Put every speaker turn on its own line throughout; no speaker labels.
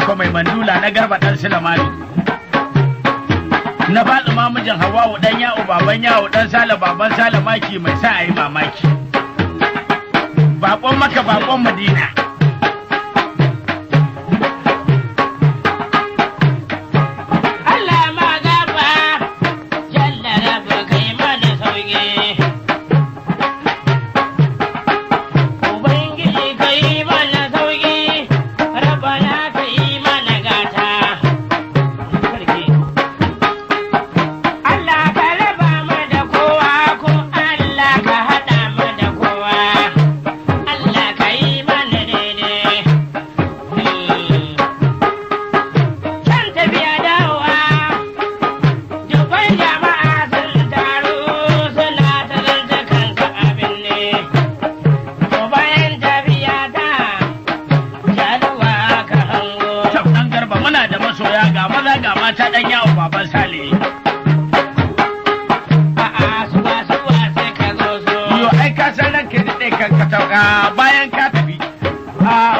Aliko mai mandula na Garba dan Sulemani. Na faɗi mamijin Hawwa'u dan Ya'u baban Ya'u dan Sale baban Sale maki mai sa ayi mamaki. Bakon Makka bakon Madina. Bayan ka tafi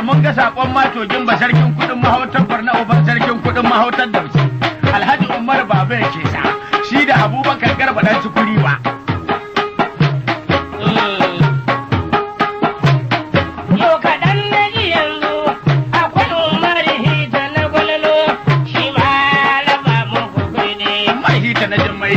mun ga sakon matogin ba sarkin kudin mahautar Barna uban sarkin kudin mahautar Dauci Alhaji Umar Baba yake sa shi da Abubakar Garba dan Tukuri ba yo kadan naji yanzu akwai Umar Hita na Gwalalo shi ma raba mu kudi ne mai Hita na Jummai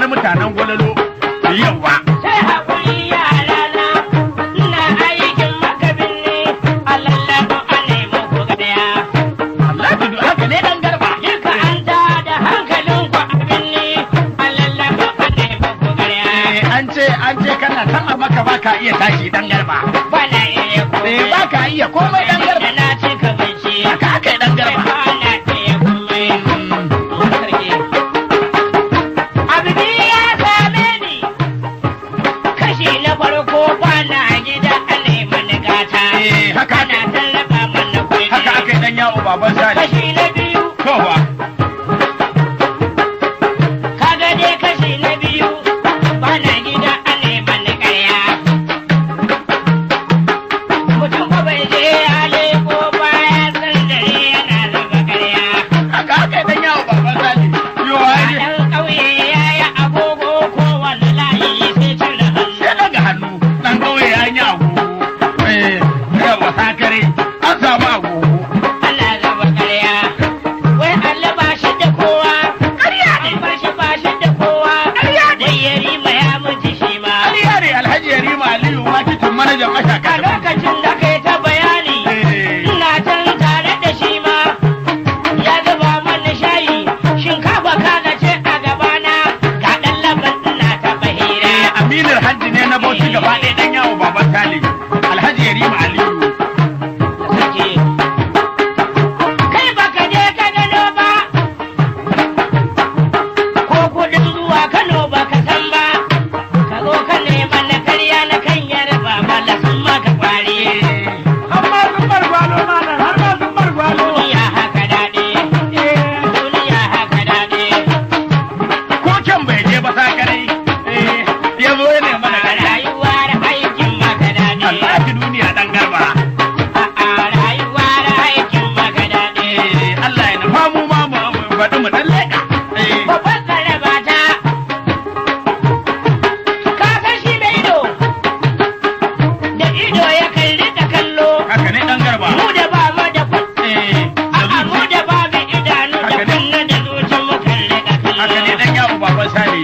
mutanen Gwalalo yawa sai hakuri yara na ina
an ce kana san a maka ba ka iya tashi dan garba.
Ba na iya komai.
Ba ka iya komai dan garba.
Da na ci ka bacci.
Haka aka yi dan garba.
Ba na iya komai. Sarki. Abu ne ya same ni. Kashi na farko ba na gida ana yi mana gata.
Haka
ana tallafa mana kuɗi.
Haka aka yi dan yawo baban sani.
Kashi na biyu.
Kowa.
Kaga dai kashi na biyu. Ba na gida ana yi mana ƙarya. Mutum ba bai je ya leko baya san dare yana zuba ƙarya.
Haka aka yi dan yawo baban sani. Yo ai.
Ɗan ƙauye ya yi agogo kowane layi sai cire hannu.
Sai daga hannu dan kauye ya yi agogo. Yawa sakare an samu agogo.
Allah zaba ƙarya. Wai Allah ba shi da kowa.
Ƙarya ne.
Ba shi da kowa.
Ƙarya ne.
Wai ya rima ya mutu shi ma.
Ƙarya ne Alhaji Yarima Aliyu makitin manajan mashaka.
A lokacin da kai ta bayani. Ina can tare da shi ma. Ya zuba mana shayi. Shinkafa kaga ce a gabana. Ga ɗan laban ina ta bahira.
Aminar hajji ne na Bauchi gaba ɗaya dan yawo baban Sale. Alhaji Yarima Aliyu.
Sarki. Kai baka je ka gano ba. Ko kuɗin zuwa Kano baka san ba. Ka zo ka nema na karya na kan yarba mala sun maka kwari.
Amma sun bar gwalo malam, har ma sun bar gwalo.
Duniya haka daɗi. Duniya haka daɗi.
Ko can bai je ba sakarai. Ya zo ya nema da kariya.
Rayuwar aikin maka daɗi.
Alhaji duniya dan garba.
Rayuwar aikin maka daɗi.
Allah ya nufa mu ma mu faɗi mu dan leƙa.
Babban tsaraba ta. Ka san shi da ido. Da ido ya kalli da kallo.
Haka ne dan garba.
Mu da ba mu da kuɗi. A'a mu da ba mu idanu da kunna da zuci mu kalli da kallo.
Haka ne dan yawo baban Sale.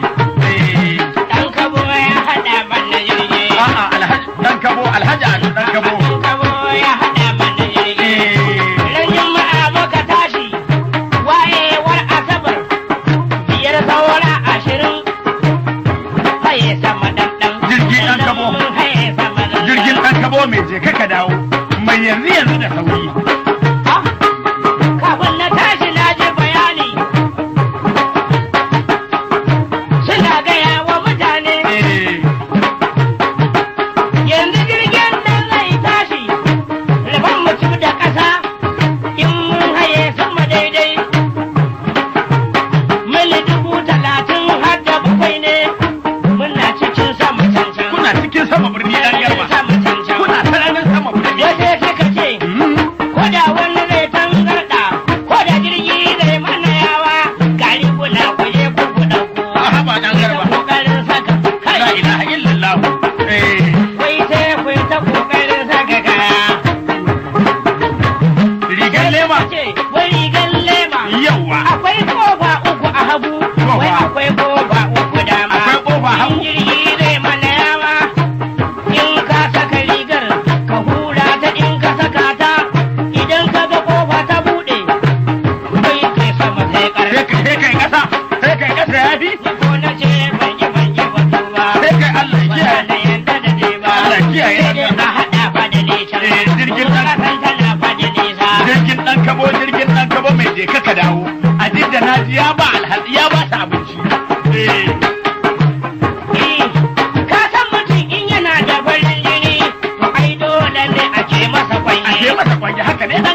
Dan kabo ya haɗa mana jirgi.
A'a Alhaji dan kabo Alhaji Ado dan kabo.
Dan kabo ya haɗa mana jirgi. Ran Juma'a muka tashi. Wayewar Asabar. Biyar saura 20. Haye sama ɗan.
Jirgi ɗan kabo.
Haye sama ɗan.
Jirgin dan kabo mai je ka dawo. Mai yanzu da sauri.
Kafin na tashi na ji bayani. Suna gaya wa mutane. Yanzu jirgin nan zai tashi. Rabon mutum da ƙasa. In mun haye sama daidai. Mili 30,000 har da 7 ne. Muna cikin sama cancan.
Kuna cikin sama birni dan garba.
Sama cancan.
Kuna sararin sama birni.
Wace suka ce. Ko da wani zai tangarɗa, ko da jirgi zai mana yawa, gari kuna kuje ku ɗauko.
Aha ba dan garba.
Ƙoƙarin saka
La
kai,
ilaha illallah.
wai sai ku yi ta ƙoƙarin saka kaya.
Rigar lema.
Ce, wai rigar lema.
Yawwa.
Akwai ƙofa 3 a hagu, wai akwai ƙofa 3 dama.
Akwai ƙofa hagu.
In jirgi zai mana yawa, in ka saka rigar, ka hura ta in ka saka ta, idan ka ga ƙofa ta buɗe, wai kai sama sai ƙarfi.
Sai kai ƙasa. Sai kai ƙasa ya fi.
Ko na ce ban yi batu ba.
Sai kai Allah ya
Ba
kiyaye.
na yanda da je ba.
Allah kiyaye
Sai dai
Allah.
a haɗa fa da nesa.
Jirgin
Kuma
ɗan-
kasan tana fa da nesa.
Jirgin dan kabo mai je ka dawo. A jidda na ji ya ba alhaji ya ba ta abinci.
Ka san mutum in yana da farin jini, to ai dole ne a ce masa
A
kwanye.
je masa kwanje haka ne dan